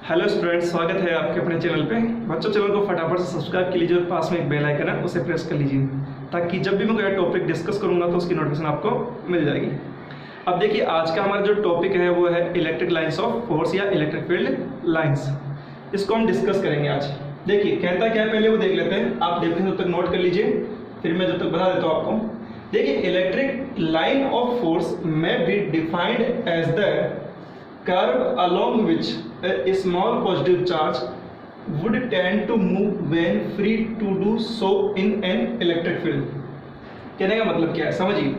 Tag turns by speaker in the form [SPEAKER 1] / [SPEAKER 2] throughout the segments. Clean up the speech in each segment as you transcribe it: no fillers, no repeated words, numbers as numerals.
[SPEAKER 1] Hello students, स्वागत है आपके अपने चैनल पे। बच्चों, चैनल को फटाफट से सब्सक्राइब कर लीजिए और पास में एक बेल आइकन है उसे प्रेस कर लीजिए ताकि जब भी मैं कोई टॉपिक डिस्कस करूंगा तो उसकी नोटिफिकेशन आपको मिल जाएगी। अब देखिए, आज का हमारा जो टॉपिक है वो है इलेक्ट्रिक लाइंस ऑफ फोर्स या इलेक्ट्रिक फील्ड लाइंस। इसको हम डिस्कस करेंगे आज। देखिए कहता क्या है, पहले वो देख लेते हैं। आप देखते हैं जब तक नोट कर लीजिए, फिर मैं जब तक बता देता हूँ आपको। देखिए, इलेक्ट्रिक लाइन ऑफ फोर्स में be defined as the curve along which a small positive charge would tend to move when free to do so in an electric field। कहने का मतलब क्या है समझिए।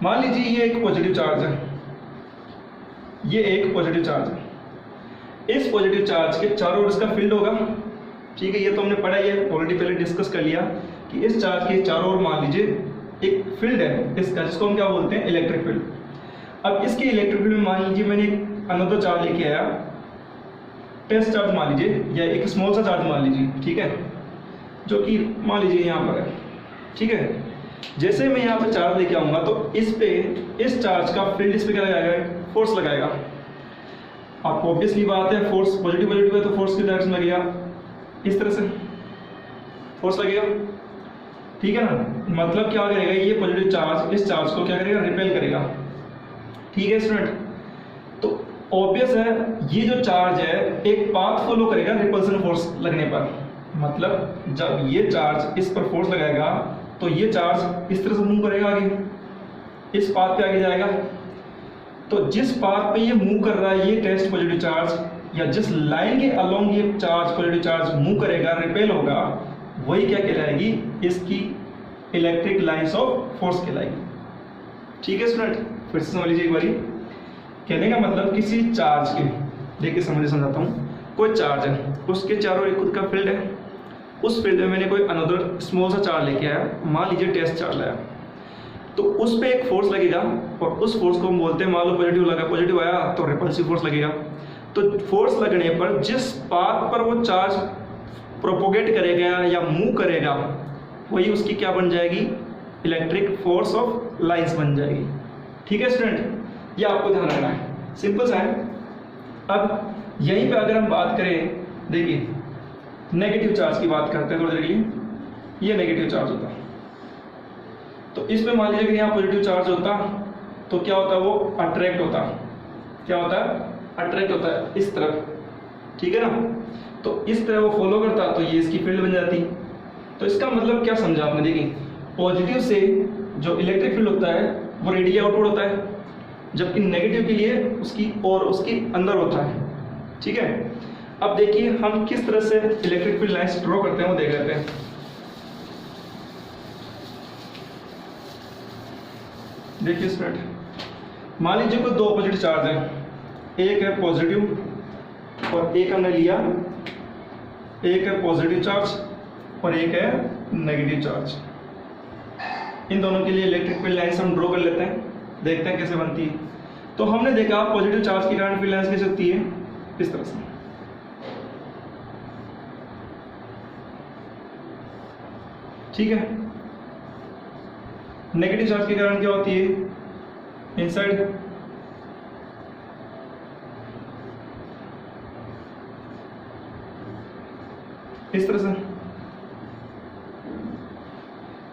[SPEAKER 1] मान लीजिए ये एक पॉजिटिव चार्ज है, ये एक पॉजिटिव चार्ज है। इस पॉजिटिव चार्ज के चारों ओर इसका फील्ड होगा, ठीक है। ये तो हमने पढ़ा ही है, ऑलरेडी पहले डिस्कस कर लिया कि इस चार्ज के चारों ओर मान लीजिए एक फील्ड है इसका, जिसको हम क्या बोलते हैं, इलेक्ट्रिक फील्ड। अब इसके इलेक्ट्रिक फील्ड में मान लीजिए मैंने अनदर चार्ज लेके आया, टेस्ट चार्ज मान लीजिए, या एक स्मॉल सा चार्ज मान लीजिए, ठीक है, जो कि मान लीजिए यहाँ पर है, ठीक है। जैसे मैं यहाँ पर चार्ज लेके आऊंगा तो इस पे इस चार्ज का फील्ड इस पे क्या लगाएगा, फोर्स लगाएगा। आपको ऑब्वियसली बात है, फोर्स पॉजिटिव पॉजिटिव है तो फोर्स की डायरेक्शन लगेगा, इस तरह से फोर्स लगेगा, ठीक है ना। मतलब क्या करेगा, ये पॉजिटिव चार्ज इस चार्ज को क्या करेगा, रिपेल करेगा, ठीक है स्टूडेंट। तो ऑब्वियस है ये जो चार्ज है एक पाथ फॉलो करेगा रिपल्सन फोर्स लगने पर। मतलब जब ये चार्ज इस पर फोर्स लगाएगा तो ये चार्ज इस तरह से मूव करेगा आगे, इस पाथ पे आगे जाएगा। तो जिस पाथ पे ये मूव कर रहा है ये टेस्ट पॉजिटिव चार्ज, या जिस लाइन के अलोंग ये चार्ज पॉजिटिव चार्ज मूव करेगा, रिपेल होगा, वही क्या कहलाएगी, इसकी इलेक्ट्रिक लाइंस ऑफ फोर्स कहलाएगी, ठीक है स्टूडेंट। फिर से समझ लीजिए एक बारी। कहने का मतलब किसी चार्ज के, देखिए समझाता हूँ। कोई चार्ज है, उसके चारों एक खुद का फील्ड है, उस फील्ड में मैंने कोई अनदर स्मॉल सा चार्ज लेके आया, मान लीजिए टेस्ट चार्ज लाया, तो उस पर एक फोर्स लगेगा और उस फोर्स को हम बोलते हैं, मान लो पॉजिटिव लगा, पॉजिटिव आया तो रिपल्सिव फोर्स लगेगा। तो फोर्स लगने पर जिस पाथ पर वो चार्ज प्रोपोगेट करेगा या मूव करेगा, वही उसकी क्या बन जाएगी, इलेक्ट्रिक फोर्स ऑफ लाइंस बन जाएगी, ठीक है स्टूडेंट। ये आपको ध्यान रखना है, सिंपल सा है। अब यहीं पे अगर हम बात करें, देखिए नेगेटिव चार्ज की बात करते हैं थोड़ी देर के लिए। ये नेगेटिव चार्ज होता है, तो इसमें मान लीजिए कि यहाँ पॉजिटिव चार्ज होता तो क्या होता है, वो अट्रैक्ट होता, क्या होता है, अट्रैक्ट होता है इस तरफ, ठीक है ना। तो इस तरह वो फॉलो करता तो ये इसकी फील्ड बन जाती। तो इसका मतलब क्या समझा आपने, देखिए पॉजिटिव से जो इलेक्ट्रिक फील्ड होता है वो रेडियली आउटवर्ड होता है, जबकि नेगेटिव के लिए उसकी और उसकी अंदर होता है, ठीक है। अब देखिए हम किस तरह से इलेक्ट्रिक फील्ड लाइंस ड्रॉ करते हैं वो देख लेते हैं। देखिए स्टूडेंट, मान लीजिए कोई दो ऑपोजिट चार्ज है, एक है पॉजिटिव और एक हमने लिया, एक है पॉजिटिव चार्ज और एक है नेगेटिव चार्ज। इन दोनों के लिए इलेक्ट्रिक फील्ड लाइंस हम ड्रॉ कर लेते हैं, देखते हैं कैसे बनती है। तो हमने देखा पॉजिटिव चार्ज के कारण फील्ड लाइंस कैसे होती है, इस तरह से, ठीक है। नेगेटिव चार्ज के कारण क्या होती है, इनसाइड, इस तरह से।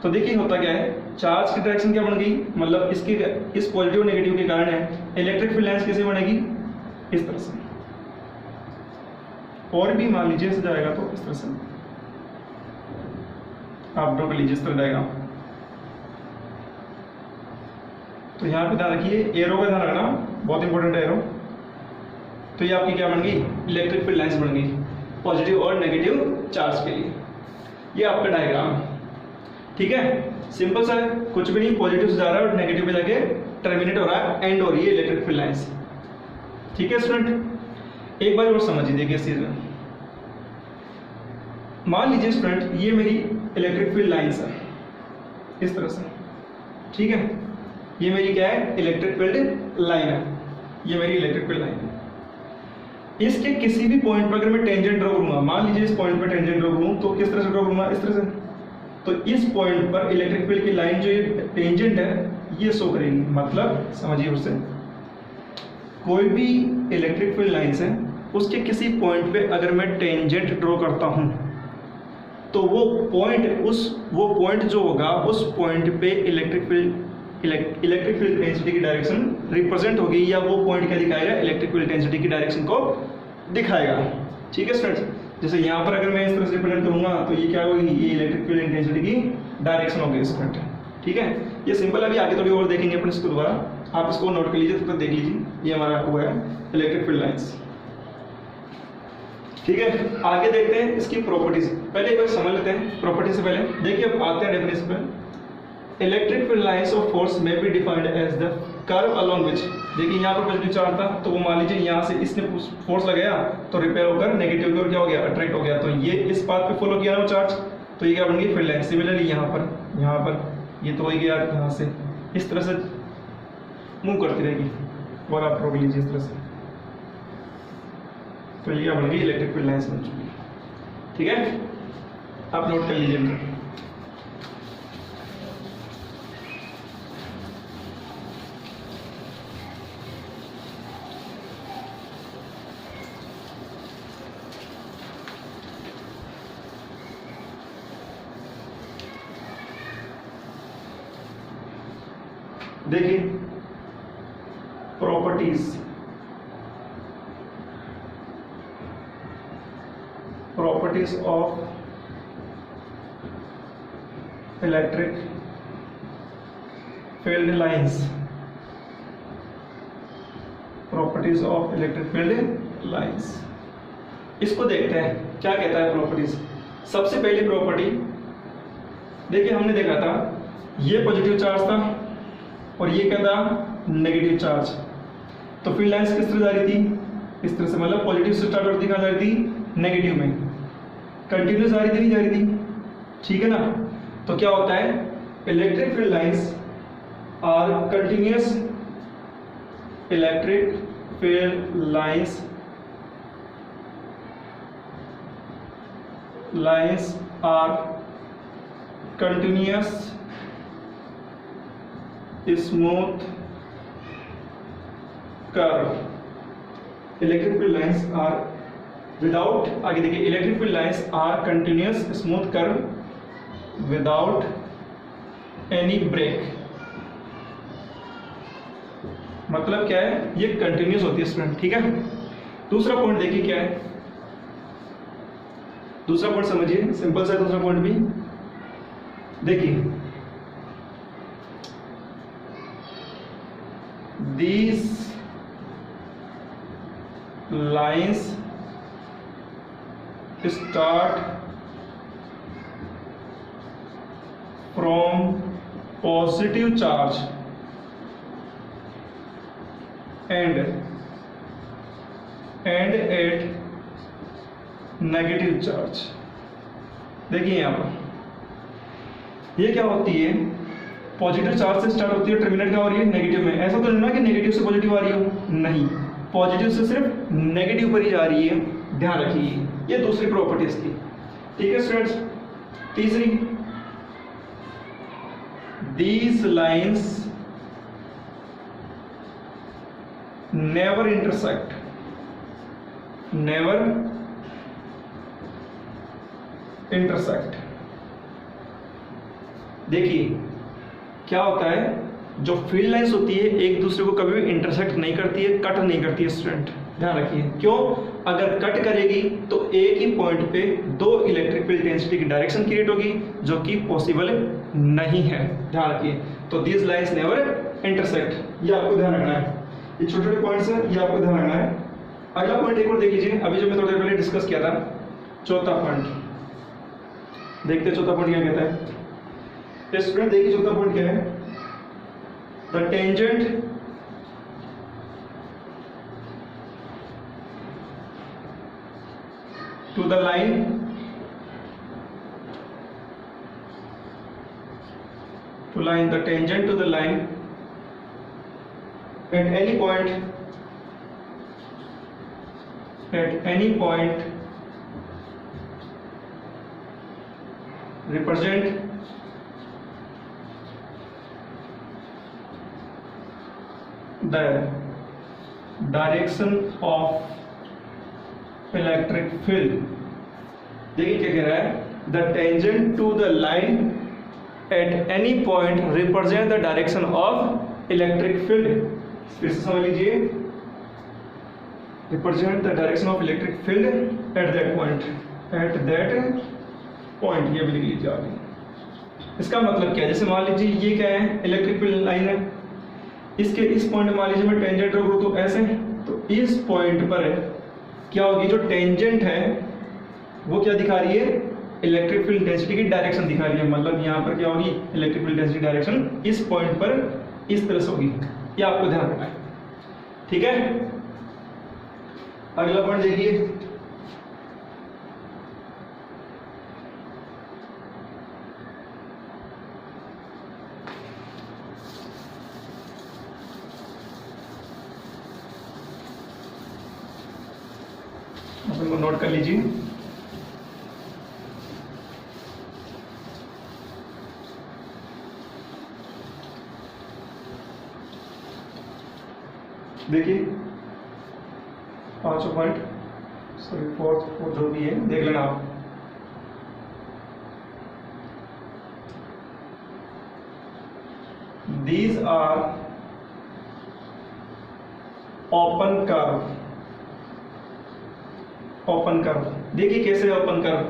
[SPEAKER 1] तो देखिए होता क्या है, चार्ज की डायरेक्शन क्या बन गई, मतलब इसके इस पॉजिटिव नेगेटिव के कारण है इलेक्ट्रिक फील्ड लाइंस कैसे बनेगी, इस तरह से। और भी मान लीजिए ऐसे जाएगा तो इस तरह से आप ड्रॉ कर लीजिए, इस तरह डायग्राम। तो यहाँ पे ध्यान रखिए, एरो का ध्यान रखना, बहुत इंपॉर्टेंट है एरो। तो ये आपकी क्या बन गई, इलेक्ट्रिक फील्ड लाइंस बन गई पॉजिटिव और नेगेटिव चार्ज के लिए। ये आपका डायग्राम है, ठीक है, सिंपल सा है, कुछ भी नहीं, पॉजिटिव से जा रहा है और नेगेटिव पे जाके टर्मिनेट हो रहा है, एंड हो रही है इलेक्ट्रिक फील्ड लाइंस, ठीक है स्टूडेंट। एक बार और समझिए, देखिए इस चीज में मान लीजिए स्टूडेंट, ये मेरी इलेक्ट्रिक फील्ड लाइंस है इस तरह से, ठीक है। ये मेरी क्या है, इलेक्ट्रिक फील्ड लाइन है, ये मेरी इलेक्ट्रिक फील्ड लाइन है। इसके किसी भी पॉइंट पर अगर मैं टेंजेंट ड्रॉ करूंगा, मान लीजिए इस पॉइंट पर टेंजेंट ड्रॉ करूं, तो किस तरह से ड्रॉ करूंगा, इस तरह से। तो इस पॉइंट पर इलेक्ट्रिक फील्ड की लाइन जो ये टेंजेंट है ये शो करेगी। मतलब समझिए, उससे कोई भी इलेक्ट्रिक फील्ड लाइंस है उसके किसी पॉइंट पे अगर मैं टेंजेंट ड्रॉ करता हूँ तो वो पॉइंट जो होगा उस पॉइंट पे इलेक्ट्रिक फील्ड इंटेंसिटी की डायरेक्शन रिप्रेजेंट होगी, या वो पॉइंट क्या दिखाएगा, इलेक्ट्रिक फील्ड इंटेंसिटी की डायरेक्शन को दिखाएगा। ठीक है स्टूडेंट्स, जैसे यहाँ पर अगर मैं इस तरह से रिप्रेजेंट करूंगा तो ये क्या होगी, ये इलेक्ट्रिक फील्ड इंटेंसिटी की डायरेक्शन होगी स्टूडेंट। ठीक है, ये सिंपल, अभी आगे थोड़ी और देखेंगे अपन इसको दोबारा, आप इसको नोट कर लीजिए, तब तक देख लीजिए। ये हमारा हुआ है इलेक्ट्रिक फील्ड लाइंस। ठीक है, आगे देखते हैं इसकी प्रॉपर्टीज। पहले एक बार समझ लेते हैं प्रॉपर्टी से पहले। देखिए अब आते हैं डेफिनेशन पे। Electric field lines of force में be defined as the curve along which, देखिए यहाँ पर पॉजिटिव चार्ज था तो वो मान लीजिए यहाँ से इसने फोर्स लगाया तो रिपेयर होकर नेगेटिव की ओर क्या हो गया, अट्रैक्ट हो गया, तो ये इस पाथ पे फॉलो किया ना वो चार्ज, तो ये क्या बन गई फील्ड लाइन। सिमिलरली यहाँ पर ये तो हो गया यहाँ से इस तरह से मूव करती रहेगी, और आप रोक लीजिए इस तरह से, तो ये क्या बन गई, इलेक्ट्रिक फील्ड लाइंस बन चुकी है। ठीक है, आप नोट कर लीजिए इनको। देखिए properties of electric field lines, properties of electric field lines, इसको देखते हैं क्या कहता है प्रॉपर्टीज। सबसे पहली प्रॉपर्टी देखिए, हमने देखा था ये पॉजिटिव चार्ज था और ये क्या था, नेगेटिव चार्ज, तो फील्ड लाइंस किस तरह जा रही थी, इस तरह से, मतलब पॉजिटिव से स्टार्ट होती कहाँ जा रही थी, नेगेटिव में, कंटिन्यूस जा रही थी, नहीं जा रही थी। ठीक है ना, तो क्या होता है, electric field lines are continuous, electric field lines are continuous smooth curve. Electric field lines are without, आगे देखिए, electric field lines are continuous smooth curve without any break. मतलब क्या है, ये कंटिन्यूस होती है स्टूडेंट। ठीक है, दूसरा पॉइंट देखिए क्या है, दूसरा पॉइंट समझिए, सिंपल सा दूसरा पॉइंट भी देखिए, these lines start from positive charge and at negative charge. देखिए यहाँ पर ये क्या होती है, पॉजिटिव चार्ज से स्टार्ट होती है, टर्मिनेट क्या हो रही है, नेगेटिव में। ऐसा तो नहीं ना कि नेगेटिव से पॉजिटिव आ रही हो, नहीं, पॉजिटिव से सिर्फ नेगेटिव पर ही जा रही है, ध्यान रखिए, ये दूसरी प्रॉपर्टी इसकी। ठीक है स्टूडेंट्स, तीसरी, these lines never intersect, never intersect. देखिए क्या होता है, जो फील्ड लाइंस होती है एक दूसरे को कभी भी इंटरसेक्ट नहीं करती है, कट नहीं करती है स्टूडेंट, ध्यान रखिए। क्यों, अगर कट करेगी तो एक ही पॉइंट पे दो इलेक्ट्रिक फील्ड इंटेंसिटी की डायरेक्शन क्रिएट होगी, जो कि पॉसिबल नहीं है, ध्यान रखिए। तो दीज लाइंस नेवर इंटरसेक्ट, ये आपको ध्यान रखना है, ये छोटे छोटे पॉइंट्स हैं, ये आपको ध्यान रखना है। अगला पॉइंट एक और देख लीजिए, अभी जो मैं थोड़ी देर पहले डिस्कस किया था, चौथा पॉइंट देखते, चौथा पॉइंट क्या कहता है स्टूडेंट, देखिए चौथा पॉइंट क्या है, the tangent to the line the tangent to the line at any point represent the direction of electric field. देखिए क्या कह रहा है, the tangent to the line at any point represent the direction of electric field. फिर से समझ लीजिए, represent the direction of electric field at that point, at that point, ये भी लिख लीजिए आगे। इसका मतलब क्या है, जैसे मान लीजिए ये क्या है, इलेक्ट्रिक फील्ड लाइन है, इसके इस पॉइंट मान लीजिए मैं टेंजेंट रखूं तो ऐसे, तो इस पॉइंट पर क्या होगी, जो टेंजेंट है वो क्या दिखा रही है, इलेक्ट्रिक फील्ड इंटेंसिटी की डायरेक्शन दिखा रही है। मतलब यहाँ पर क्या होगी, इलेक्ट्रिक फील्ड इंटेंसिटी डायरेक्शन इस पॉइंट पर इस तरह से होगी, ये आपको ध्यान रखना है। ठीक है, अगला पॉइंट देखिए, अपन को नोट कर लीजिए। देखिए पांचों पॉइंट, सॉरी फोर्थ जो भी है देख लेना आप। These are open curve. Open curve देखिए कैसे ओपन कर्व,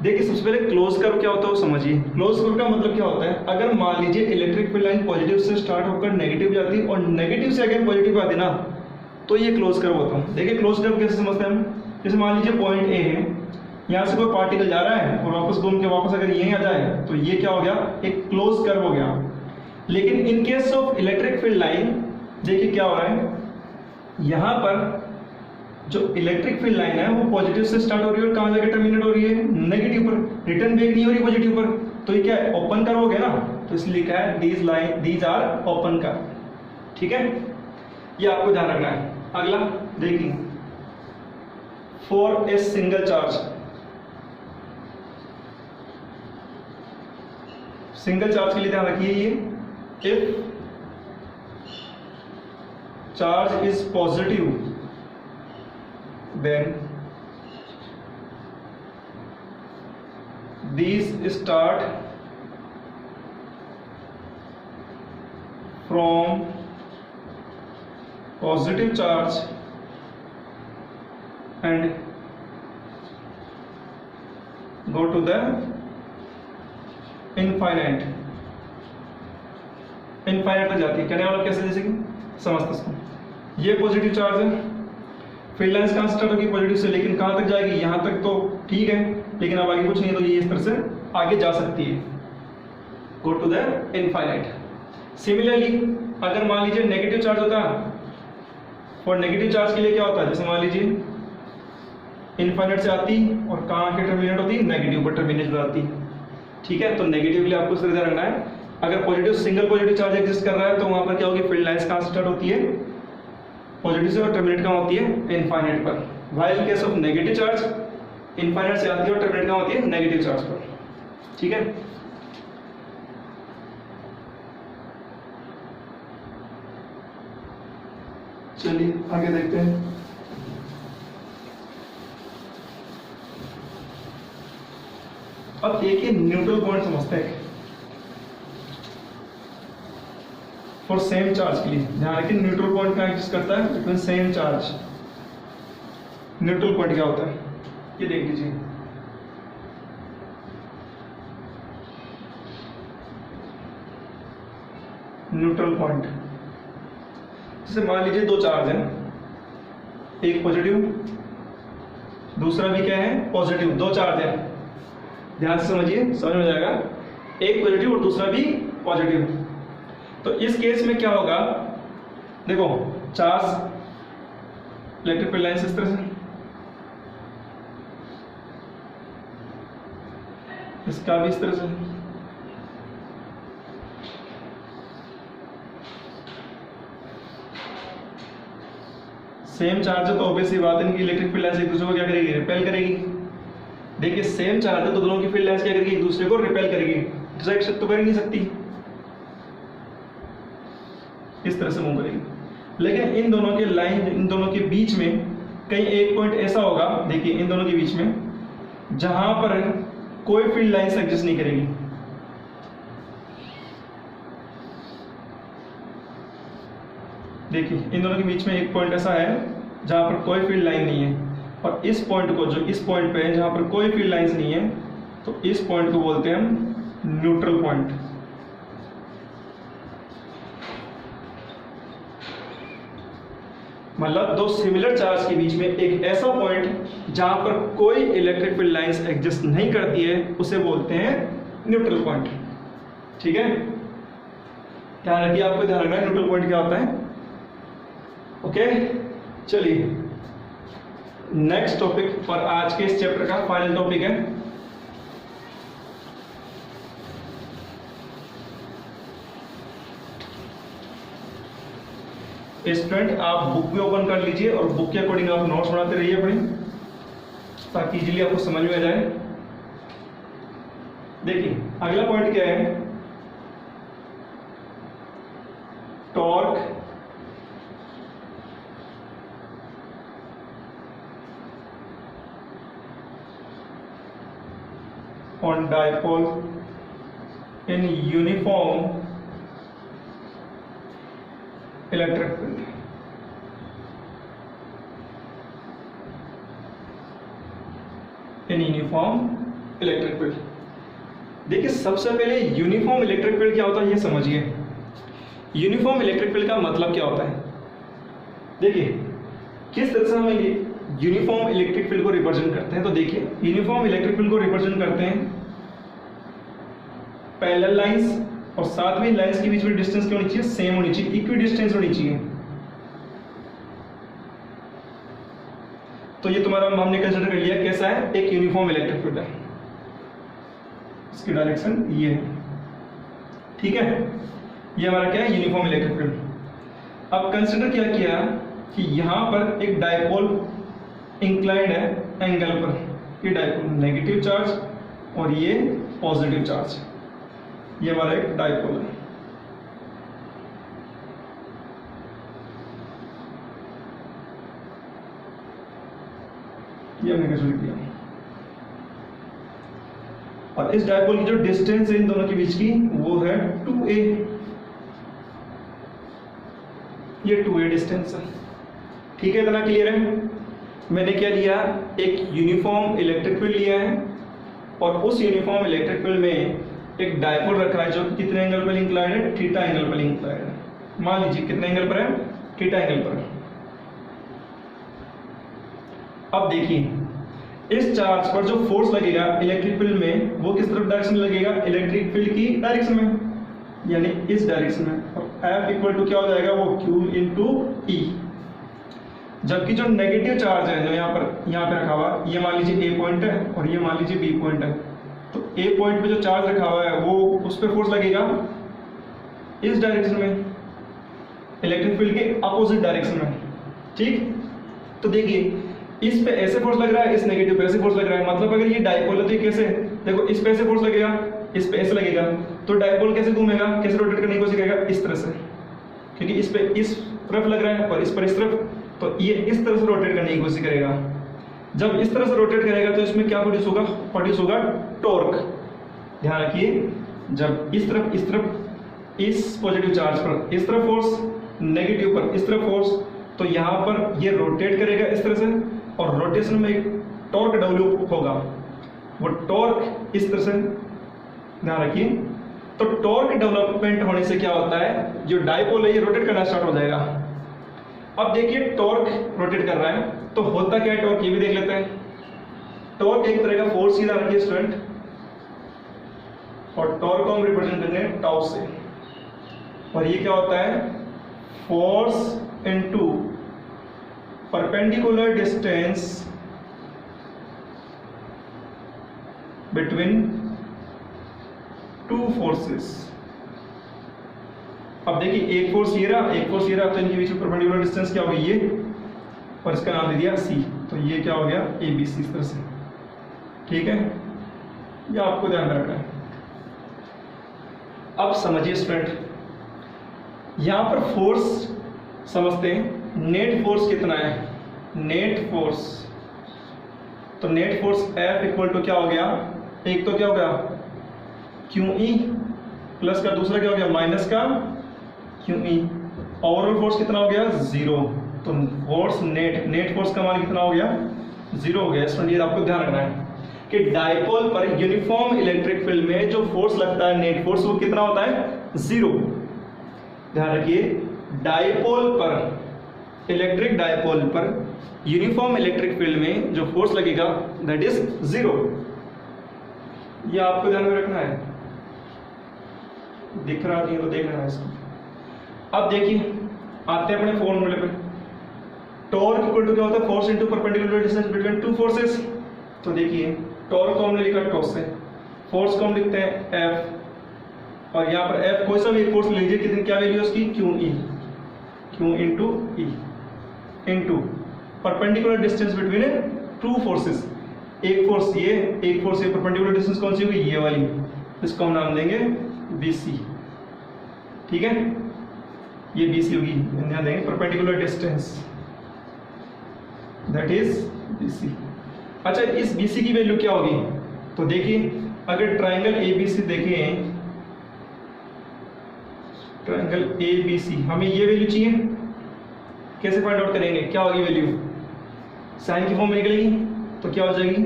[SPEAKER 1] देखिए सबसे पहले क्लोज कर्व क्या होता है वो समझिए। क्लोज कर्व का मतलब क्या होता है, अगर मान लीजिए इलेक्ट्रिक फील्ड लाइन पॉजिटिव से स्टार्ट होकर नेगेटिव जाती और नेगेटिव से अगर पॉजिटिव आती ना, तो ये क्लोज कर्व होता है। देखिए क्लोज कर्व कैसे समझते हैं हम, जैसे मान लीजिए पॉइंट ए है, यहाँ से कोई पार्टिकल जा रहा है और वापस घूम के वापस अगर यहीं आ जाए तो ये क्या हो गया, एक क्लोज कर्व हो गया। लेकिन in case of electric field line देखिए क्या हो रहा है, यहाँ पर जो इलेक्ट्रिक फील्ड लाइन है वो पॉजिटिव से स्टार्ट हो रही है और कहाँ जाके टर्मिनेट हो रही है, नेगेटिव पर, रिटर्न बैक नहीं हो रही पॉजिटिव पर, तो ये क्या है, ओपन कर्व हो गया ना। तो इसलिए लिखा है दीज आर ओपन कर्व। ठीक है, ये आपको ध्यान रखना है। अगला देखिए, for a single charge, single charge के लिए ध्यान रखिए ये, if charge is positive then these start from positive charge and go to the infinite, infinite तक जाती है। कहने वाला कैसे, जैसे कि समझते इसको, ये पॉजिटिव चार्ज है, फील्ड लाइंस कहाँ स्टार्ट होगी, पॉजिटिव से, लेकिन कहाँ तक जाएगी, यहाँ तक तो ठीक है, लेकिन अब आगे कुछ नहीं है, तो ये इस तरह से आगे जा सकती है, go to the infinite. Similarly अगर मान लीजिए नेगेटिव चार्ज होता है, और नेगेटिव चार्ज के लिए क्या होता है, जैसे मान लीजिए इनफाइनाइट से आती और कहाँ के टर्मिनेट होती, नेगेटिव पर टर्मिनेट हो जाती। ठीक है, तो नेगेटिव के लिए आपको इस तरह से रखना है। अगर positive single positive charge exist कर रहा है तो वहां पर क्या होगी, फील्ड लाइंस कहाँ स्टार्ट होती है, पॉजिटिव से, और टर्मिनेट कहाँ होती है, इनफाइनाइट पर। While in case of negative charge infinite से आती है और टर्मिनेट कहाँ होती है, नेगेटिव चार्ज पर। ठीक है, चलिए आगे देखते हैं। अब देखिए न्यूट्रल पॉइंट समझते हैं फॉर सेम चार्ज के लिए। ध्यान रखिए न्यूट्रल पॉइंट क्या एग्जिस्ट करता है between same charge. Neutral point क्या होता है ये देख लीजिए। न्यूट्रल पॉइंट, जैसे मान लीजिए दो चार्ज हैं, एक पॉजिटिव दूसरा भी क्या है, पॉजिटिव, दो चार्ज है। ध्यान से समझिए, समझ में जाएगा, एक पॉजिटिव और दूसरा भी पॉजिटिव। तो इस केस में क्या होगा, देखो चार्ज इलेक्ट्रिक फील्ड लाइंस इस तरह से, इसका भी इस तरह से, सेम चार्ज है तो ऑब्वियस सी बात है इनकी इलेक्ट्रिक फील्ड लाइंस एक दूसरे को क्या करेगी, रिपेल करेगी। देखिए सेम चार्ज है तो दोनों की फील्ड लाइंस क्या करेगी, एक दूसरे को रिपेल करेगी, डिसएक्ट तो कर ही नहीं सकती, इस तरह से मूव करेगी। लेकिन इन दोनों के लाइन, इन दोनों के बीच में कहीं एक पॉइंट ऐसा होगा, देखिए इन दोनों के बीच में, जहां पर कोई फील्ड लाइंस एग्जिस्ट नहीं करेगी। देखिए इन दोनों के बीच में एक पॉइंट ऐसा है जहां पर कोई फील्ड लाइन नहीं है, और इस पॉइंट को, जो इस पॉइंट पे है जहां पर कोई फील्ड लाइंस नहीं है, तो इस पॉइंट को बोलते हैं हम न्यूट्रल पॉइंट। मतलब दो सिमिलर चार्ज के बीच में एक ऐसा पॉइंट जहां पर कोई इलेक्ट्रिक फील्ड लाइंस एग्जिस्ट नहीं करती है, उसे बोलते हैं न्यूट्रल पॉइंट। ठीक है, ध्यान रखिए, आपको ध्यान रखना है न्यूट्रल पॉइंट क्या होता है। ओके, चलिए नेक्स्ट टॉपिक, और आज के इस चैप्टर का फाइनल टॉपिक है स्टूडेंट। आप बुक भी ओपन कर लीजिए और बुक के अकॉर्डिंग आप नोट्स बनाते रहिए अपने, ताकि इजीली आपको समझ में आ जाए। देखिए अगला पॉइंट क्या है, torque on dipole in uniform electric field। in uniform electric field, देखिए सबसे पहले यूनिफॉर्म इलेक्ट्रिक फील्ड क्या होता है ये समझिए। यूनिफॉर्म इलेक्ट्रिक फील्ड का मतलब क्या होता है, देखिए किस तरह से हम यूनिफॉर्म इलेक्ट्रिक फील्ड को रिप्रेजेंट करते हैं। तो देखिए यूनिफॉर्म इलेक्ट्रिक फील्ड को रिप्रेजेंट करते हैं पैरेलल लाइंस, और साथ में लाइंस के बीच में डिस्टेंस क्या होनी चाहिए, सेम होनी चाहिए, इक्वी डिस्टेंस होनी चाहिए। तो ये तुम्हारा हमने कंसीडर कर लिया कैसा है, एक यूनिफॉर्म इलेक्ट्रिक फील्ड है, इसकी डायरेक्शन ये है। ठीक है, ये हमारा क्या है, यूनिफॉर्म इलेक्ट्रिक फील्ड। अब कंसीडर क्या किया कि यहां पर एक डायपोल इंक्लाइंड है एंगल पर, ये डायपोल नेगेटिव चार्ज और ये पॉजिटिव चार्ज, ये हमारा एक डायपोल है। ये हमने कैसे लिख दिया, और इस डायपोल की जो डिस्टेंस है इन दोनों के बीच की वो है 2a, ये 2a डिस्टेंस है। ठीक है, इतना क्लियर है। मैंने क्या लिया, एक यूनिफॉर्म इलेक्ट्रिक फील्ड लिया है, और उस यूनिफॉर्म इलेक्ट्रिक फील्ड में एक डायपोल रखा है जो कितने एंगल पर इंक्लाइंड है, थीटा एंगल पर इंक्लाइंड है। मान लीजिए कितने एंगल पर है, थीटा एंगल पर। अब देखिए इस चार्ज पर जो फोर्स लगेगा इलेक्ट्रिक फील्ड में, वो किस तरफ डायरेक्शन में लगेगा, इलेक्ट्रिक फील्ड की डायरेक्शन में, यानी इस डायरेक्शन में। और F इक्वल टू क्या हो जाएगा, वो Q इंटू E। जबकि जो नेगेटिव चार्ज है जो यहाँ पे रखा हुआ, ये मान लीजिए A पॉइंट है और ये मान लीजिए B पॉइंट है, तो A पॉइंट पे जो चार्ज रखा हुआ है वो उस पर फोर्स लगेगा इस डायरेक्शन में, इलेक्ट्रिक फील्ड के अपोजिट डायरेक्शन में। ठीक, तो देखिए इस पे ऐसे फोर्स लग रहा है, इस नेगेटिव पे ऐसे फोर्स लग रहा है। मतलब अगर ये डायपोल है तो ये कैसे, देखो इस पे ऐसे फोर्स लगेगा, इस पे ऐसे लगेगा, तो डायपोल कैसे घूमेगा, कैसे रोटेट करने की कोशिश करेगा, इस तरह से, क्योंकि इस पे इस तरफ लग रहा है और इस पर इस तरफ, तो ये इस तरह से रोटेट करने की कोशिश करेगा। जब इस तरह से रोटेट करेगा तो इसमें क्या प्रोड्यूस होगा टॉर्क। ध्यान रखिए, जब इस तरफ इस पॉजिटिव चार्ज पर इस तरफ फोर्स, नेगेटिव पर इस तरफ फोर्स, तो यहाँ पर ये रोटेट करेगा इस तरह से, और रोटेशन में एक टॉर्क डेवलप होगा, वो टॉर्क इस तरह से, ध्यान रखिए। तो टॉर्क डेवलपमेंट होने से क्या होता है, जो डायपोल है ये रोटेट करना स्टार्ट हो जाएगा। अब देखिए टॉर्क रोटेट कर रहा है, तो होता क्या है टॉर्क, ये भी देख लेते हैं। टॉर्क एक तरह का फोर्स, सीधा रखिए स्टूडेंट, और टॉर्क को हम रिप्रेजेंट करेंगे टाउ से, और ये क्या होता है, force into perpendicular distance between two forces. अब देखिए एक फोर्स ये रहा, एक फोर्स ये रहा, तो इनके बीच में परपेंडिकुलर डिस्टेंस क्या होगी, ये, और इसका नाम दे दिया C, तो ये क्या हो गया ABC, इस तरह से। ठीक है, ये आपको ध्यान रखना है। अब समझिए स्टूडेंट, यहां पर फोर्स समझते हैं, नेट फोर्स कितना है, नेट फोर्स, तो net force F equal to क्या हो गया, एक तो क्या हो गया QE प्लस का दूसरा क्या हो गया माइनस का QE, ओवरऑल फोर्स कितना हो गया 0। तो फोर्स नेट फोर्स का मान कितना हो गया 0 हो गया। स्टूडेंट ये आपको ध्यान रखना है कि डायपोल पर यूनिफॉर्म इलेक्ट्रिक फील्ड में जो फोर्स लगता है नेट फोर्स वो कितना होता है 0। ध्यान रखिए डायपोल पर इलेक्ट्रिक डायपोल पर यूनिफॉर्म इलेक्ट्रिक फील्ड में जो फोर्स लगेगा दैट इज 0। ये आपको ध्यान में रखना है, दिख रहा नहीं तो देख लेना इसको। अब देखिए आते हैं अपने फॉर्मूले पे, टॉर्क इक्वल टू क्या होता है force into perpendicular distance between two forces. तो देखिए टॉर्क को हमने लिखा टॉस से, फोर्स को हम लिखते हैं F, और यहाँ पर F कोई सा भी फोर्स ले लीजिए, कितनी क्या वैल्यू है उसकी QE, Q into E into perpendicular distance between two forces, एक फोर्स ये एक फोर्स ये, परपेंडिकुलर डिस्टेंस कौन सी होगी ये वाली, इसको हम नाम देंगे BC। ठीक है ये BC होगी, ध्यान देंगे perpendicular distance that is BC। अच्छा इस BC की वैल्यू क्या होगी, तो देखिए अगर ट्राइंगल ABC देखें, ट्राइंगल ABC हमें ये वैल्यू चाहिए, कैसे फाइंड आउट करेंगे, क्या होगी वैल्यू, साइन की फॉर्म में निकलेगी तो क्या हो जाएगी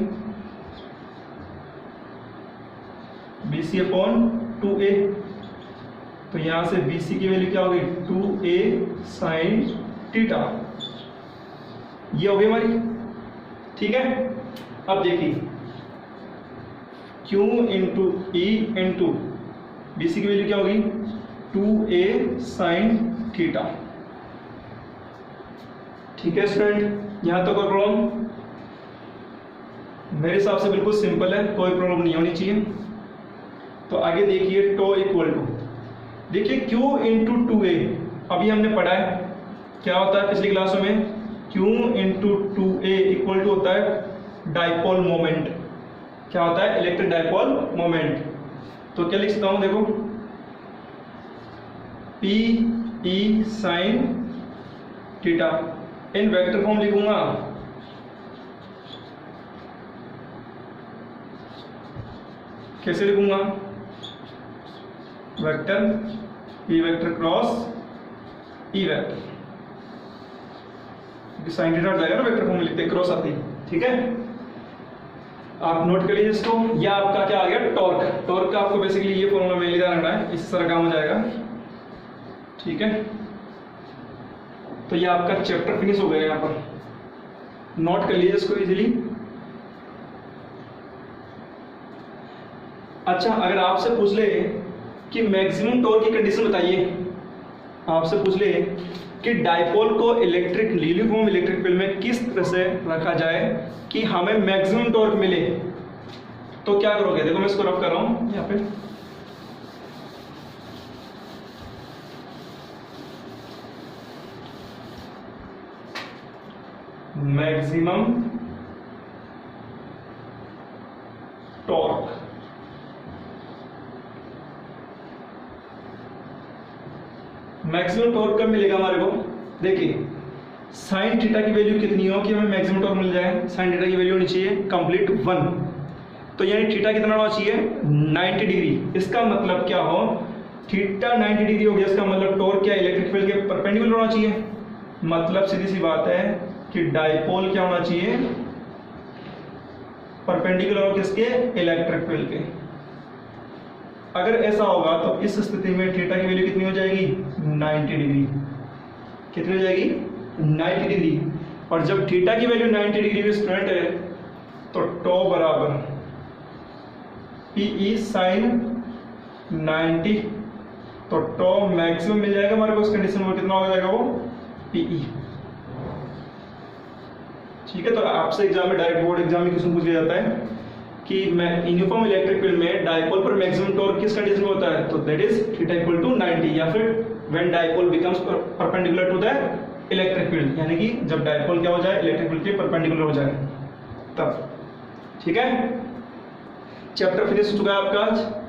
[SPEAKER 1] BC अपॉन 2A। तो यहां से BC की वैल्यू क्या होगी 2A साइन थीटा, ये हो गई हमारी। ठीक है अब देखिए Q into E into BC की वैल्यू क्या होगी 2A साइन थीटा। ठीक है स्टूडेंट यहां तक कोई प्रॉब्लम, मेरे हिसाब से बिल्कुल सिंपल है, कोई प्रॉब्लम नहीं होनी चाहिए। तो आगे देखिए टो इक्वल टू, देखिए Q इंटू 2A अभी हमने पढ़ा है क्या होता है पिछली क्लासों में, Q into 2A equal to होता है डाइपोल मोमेंट। क्या होता है इलेक्ट्रिक डाइपोल मोमेंट। तो क्या लिख सकता हूं देखो PE साइन थीटा, इन वेक्टर फॉर्म लिखूंगा, कैसे लिखूंगा vector P vector cross E vector, sine theta जाएगा ना वेक्टर फॉर्म में लिखते क्रॉस आती है। ठीक है आप नोट कर लीजिए इसको। ये आपका क्या आ गया टॉर्क, टॉर्क का आपको बेसिकली ये फॉर्मूला मेनली ध्यान रखना है, इस तरह काम हो जाएगा। ठीक है तो ये आपका चैप्टर फिनिश हो गया, यहाँ पर नोट कर लीजिए इसको इजीली। अच्छा अगर आपसे पूछ ले कि मैक्सिमम टॉर्क की कंडीशन बताइए, आपसे पूछ ले कि डाइपोल को इलेक्ट्रिक यूनिफॉर्म इलेक्ट्रिक फील्ड में किस तरह से रखा जाए कि हमें मैक्सिमम टॉर्क मिले, तो क्या करोगे, देखो मैं इसको रफ कर रहा हूं यहाँ पे, मैक्सिमम टॉर्क, मैक्सिमम टॉर्क कब मिलेगा हमारे को, देखिए साइन थीटा की वैल्यू कितनी हो कि हमें मैक्सिमम टॉर्क मिल जाए, साइन थीटा की वैल्यू होनी चाहिए कंप्लीट 1, तो यानी थीटा कितना होना चाहिए 90 डिग्री। इसका मतलब क्या हो, थीटा 90 डिग्री हो गया, इसका मतलब टॉर्क क्या इलेक्ट्रिक फील्ड के परपेंडिकुलर होना चाहिए। मतलब सीधी सी बात है कि डाइपोल क्या होना चाहिए परपेंडिकुलर हो किसके, इलेक्ट्रिक फील्ड के। अगर ऐसा होगा तो इस स्थिति में थीटा की वैल्यू कितनी हो जाएगी 90 डिग्री, कितनी हो जाएगी 90 डिग्री। और जब थीटा की वैल्यू 90 डिग्री स्टूडेंट है तो टो बराबर PE साइन 90, तो टो मैक्सिमम मिल जाएगा हमारे को इस कंडीशन में, कितना हो जाएगा वो PE। ठीक है तो आपसे एग्जाम में डायरेक्ट बोर्ड एग्जाम में क्वेश्चन पूछ लिया जाता है कि मैं यूनिफॉर्म इलेक्ट्रिक फील्ड में डाइपोल पर मैक्सिमम टॉर्क किस कंडीशन में होता है, तो that is theta equal to 90, या फिर when dipole becomes perpendicular to the electric field, यानी कि जब डाइपोल क्या हो जाए इलेक्ट्रिक फील्ड के परपेंडिकुलर हो जाए तब। ठीक है चैप्टर फिनिश हो चुका है आपका आज।